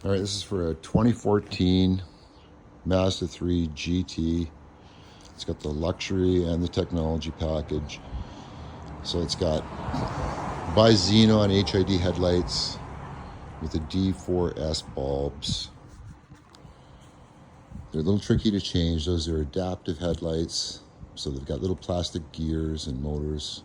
All right, this is for a 2014 Mazda 3 GT. It's got the luxury and the technology package. So it's got Bi-Xenon HID headlights with the D4S bulbs. They're a little tricky to change. Those are adaptive headlights. So they've got little plastic gears and motors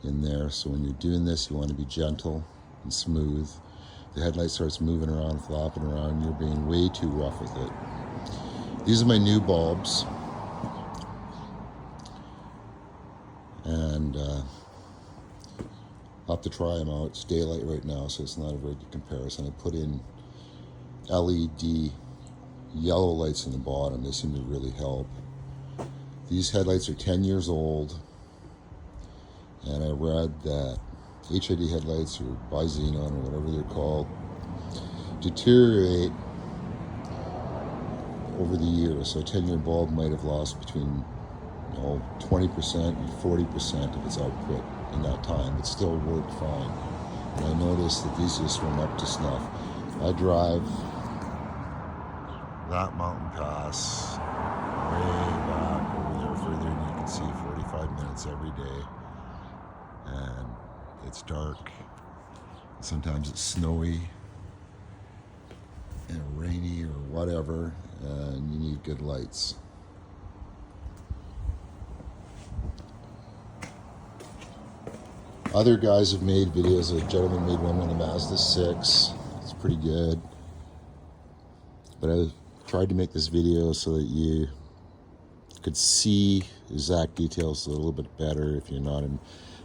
in there. So when you're doing this, you want to be gentle and smooth. The headlight starts moving around, flopping around, you're being way too rough with it. These are my new bulbs. And I'll have to try them out. It's daylight right now, so it's not a very good comparison. I put in LED yellow lights in the bottom. They seem to really help. These headlights are 10 years old, and I read that HID headlights, or Bi-Xenon, or whatever they're called, deteriorate over the years. So a 10-year bulb might have lost between 20% and 40% of its output in that time, but still worked fine. And I noticed that these just went up to snuff. I drive that mountain pass way back over there further than you can see, 45 minutes every day. And it's dark. Sometimes it's snowy and rainy or whatever, and you need good lights. Other guys have made videos. A gentleman made one on the Mazda3. It's pretty good. But I tried to make this video so that you could see exact details a little bit better. If you're not a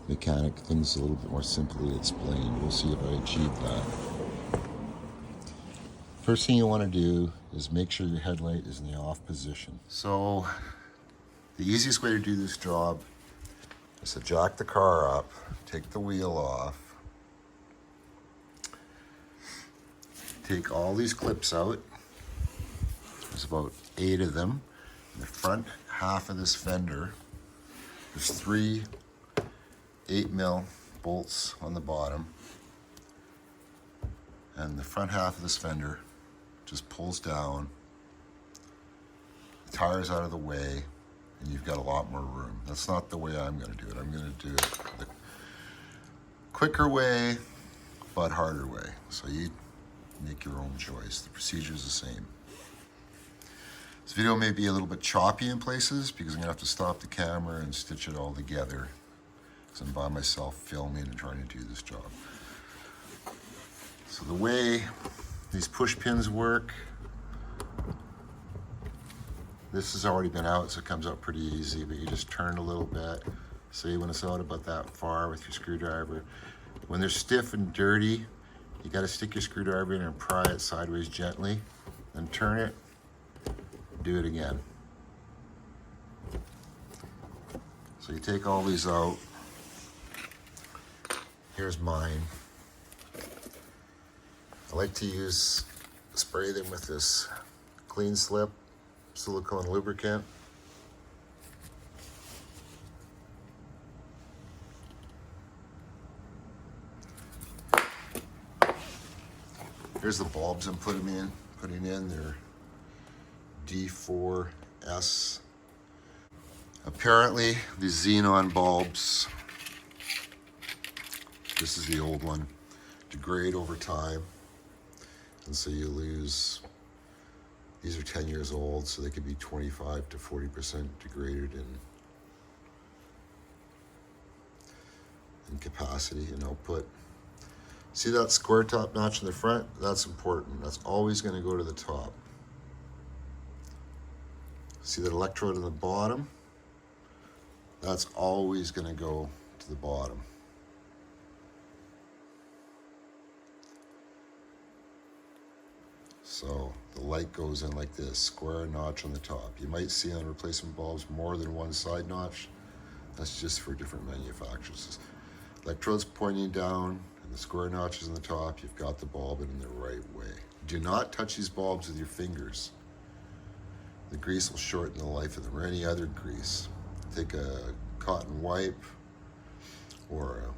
mechanic, things a little bit more simply explained. We'll see if I achieve that. First thing you want to do is make sure your headlight is in the off position. So the easiest way to do this job is to jack the car up, take the wheel off, take all these clips out. There's about 8 of them. In the front half of this fender, there's 3 8mm bolts on the bottom, and the front half of this fender just pulls down, the tires out of the way, and you've got a lot more room. That's not the way I'm going to do it. I'm going to do it the quicker way, but harder way. So you make your own choice. The procedure is the same. This video may be a little bit choppy in places because I'm going to have to stop the camera and stitch it all together because I'm by myself filming and trying to do this job. So the way these push pins work, this has already been out, so it comes out pretty easy, but you just turn a little bit. See, when it's out about that far with your screwdriver. When they're stiff and dirty, you got to stick your screwdriver in and pry it sideways gently, then turn it, do it again. So you take all these out. Here's mine. I like to spray them with this clean slip silicone lubricant. Here's the bulbs I'm putting in. They're D4S. Apparently, these xenon bulbs, this is the old one, degrade over time. And so you lose, these are 10 years old, so they could be 25 to 40% degraded in capacity and output. See that square top notch in the front? That's important. That's always going to go to the top. See that electrode in the bottom? That's always going to go to the bottom. So the light goes in like this, square notch on the top. You might see on replacement bulbs more than one side notch. That's just for different manufacturers. Electrodes pointing down and the square notches on the top, you've got the bulb in the right way. Do not touch these bulbs with your fingers. The grease will shorten the life of them, or any other grease. Take a cotton wipe or a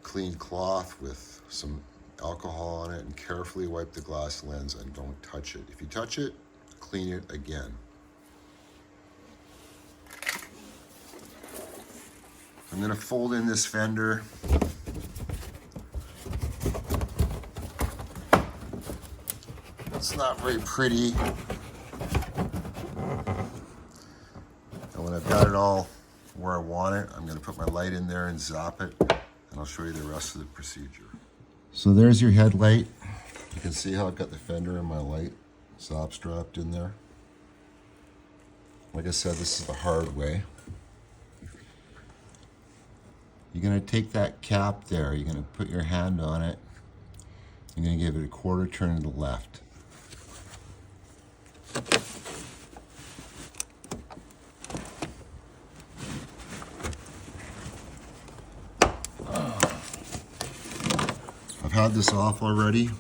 clean cloth with some alcohol on it and carefully wipe the glass lens and don't touch it. If you touch it, clean it again. I'm going to fold in this fender. It's not very pretty. And when I've got it all where I want it, I'm going to put my light in there and zap it, and I'll show you the rest of the procedure. So there's your headlight. You can see how I've got the fender and my light zap strapped in there. Like I said, this is the hard way. You're going to take that cap there, you're going to put your hand on it, you're going to give it a quarter turn to the left. I've had this off already.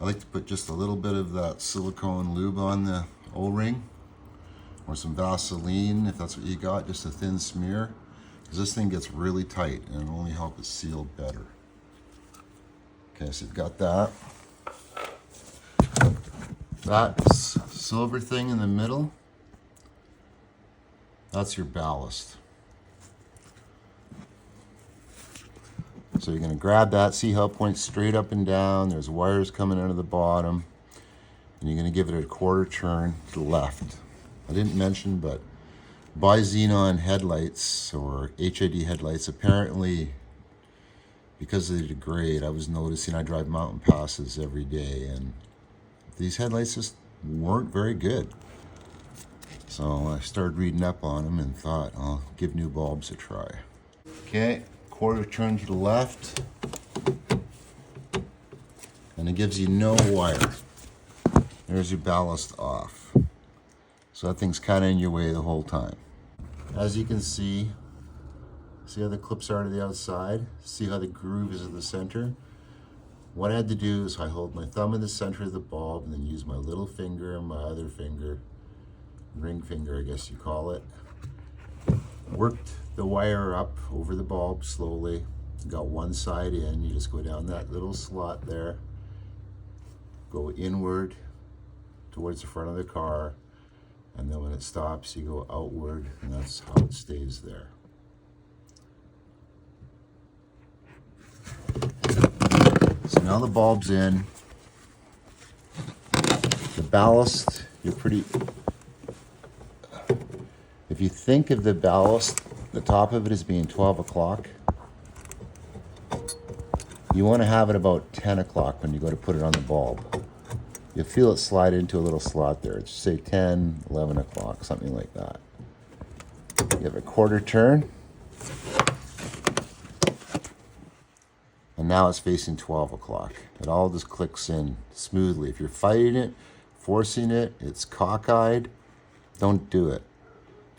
I like to put just a little bit of that silicone lube on the O-ring, or some Vaseline if that's what you got, just a thin smear, because this thing gets really tight and it'll only help it seal better. Okay, so you've got that. That silver thing in the middle, that's your ballast. So you're going to grab that, see how it points straight up and down, there's wires coming out of the bottom, and you're going to give it a quarter turn to the left. I didn't mention, but Bi-Xenon headlights, or HID headlights, apparently, because they degrade, I was noticing, I drive mountain passes every day, and these headlights just weren't very good. So I started reading up on them and thought, I'll give new bulbs a try. Okay, quarter turn to the left, and it gives you no wire. There's your ballast off. So that thing's kind of in your way the whole time. As you can see how the clips are to the outside? See how the groove is at the center? What I had to do is I hold my thumb in the center of the bulb and then use my little finger and my other finger, ring finger I guess you call it. Worked the wire up over the bulb slowly. Got one side in, you just go down that little slot there, go inward towards the front of the car, and then when it stops you go outward, and that's how it stays there. So now the bulb's in. The ballast, if you think of the ballast, the top of it as being 12 o'clock, you want to have it about 10 o'clock when you go to put it on the bulb. You'll feel it slide into a little slot there. Just say 10, 11 o'clock, something like that. Give it a quarter turn. And now it's facing 12 o'clock. It all just clicks in smoothly. If you're fighting it, forcing it, it's cockeyed, don't do it.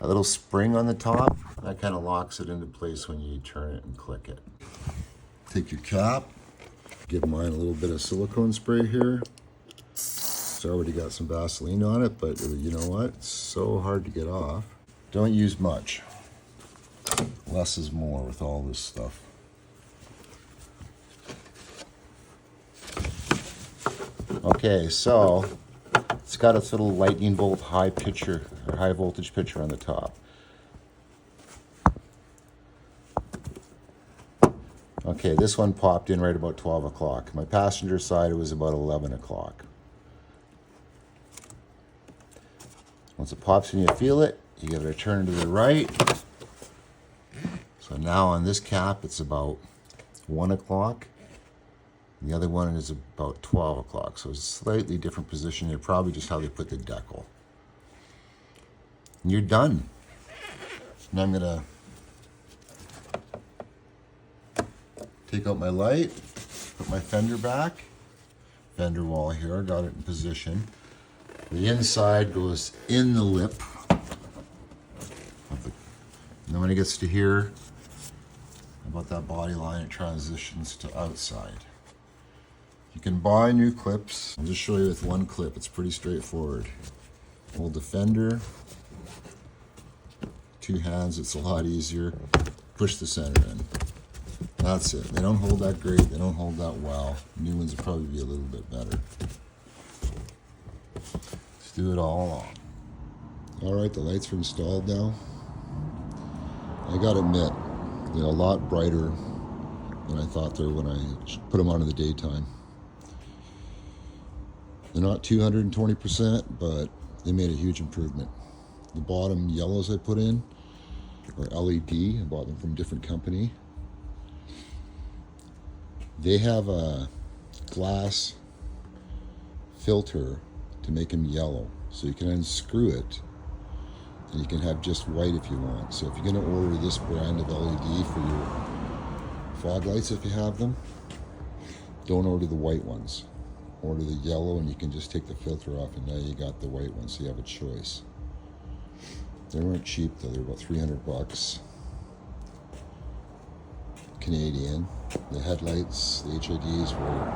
A little spring on the top, that kind of locks it into place when you turn it and click it. Take your cap, give mine a little bit of silicone spray here. So I already got some Vaseline on it, but you know what? It's so hard to get off. Don't use much. Less is more with all this stuff. Okay, so it's got its little lightning bolt high pitcher, or high voltage pitcher on the top. Okay, this one popped in right about 12 o'clock. My passenger side, it was about 11 o'clock. Once it pops in, you feel it, you give it a turn to the right. So now on this cap, it's about 1 o'clock. The other one is about 12 o'clock, so it's a slightly different position here, probably just how they put the decal. And you're done. Now I'm gonna take out my light, put my fender back, fender wall here, got it in position. The inside goes in the lip. And then when it gets to here, about that body line, it transitions to outside. You can buy new clips. I'll just show you with one clip. It's pretty straightforward. Hold the fender, two hands, it's a lot easier. Push the center in. That's it. They don't hold that great. They don't hold that well. New ones will probably be a little bit better. Let's do it all along. All right, the lights are installed now. I gotta admit, they're a lot brighter than I thought they were when I put them on in the daytime. They're not 220%, but they made a huge improvement. The bottom yellows I put in are LED. I bought them from a different company. They have a glass filter to make them yellow, so you can unscrew it and you can have just white if you want. So if you're going to order this brand of LED for your fog lights, if you have them, don't order the white ones. Order the yellow and you can just take the filter off, and now you got the white ones, so you have a choice. They weren't cheap though, they're about 300 bucks Canadian. The headlights, the HIDs were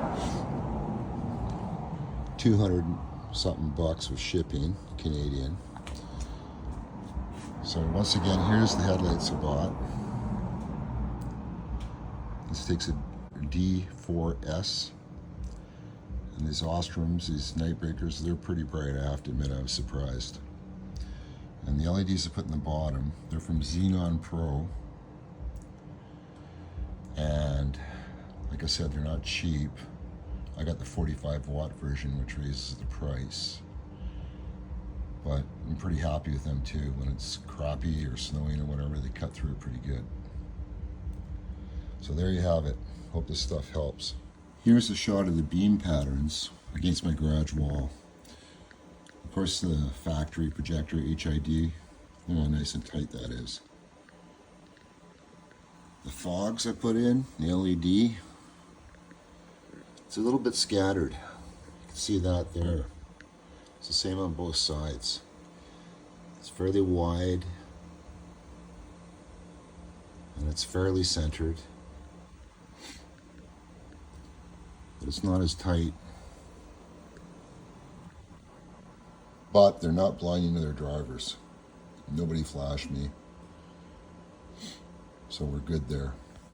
200 something bucks with shipping, Canadian. So once again, here's the headlights I bought. This takes a D4S. And these Ostroms, these night breakers, they're pretty bright. I have to admit, I was surprised. And the LEDs I put in the bottom, they're from Bi-Xenon Pro. And like I said, they're not cheap. I got the 45 watt version, which raises the price. But I'm pretty happy with them too. When it's crappy or snowing or whatever, they cut through it pretty good. So there you have it. Hope this stuff helps. Here's a shot of the beam patterns against my garage wall. Of course, the factory projector HID. Oh, nice and tight that is. The fogs I put in, the LED, it's a little bit scattered. You can see that there. It's the same on both sides. It's fairly wide and it's fairly centered, but it's not as tight. But they're not blinding to their drivers. Nobody flashed me, so we're good there.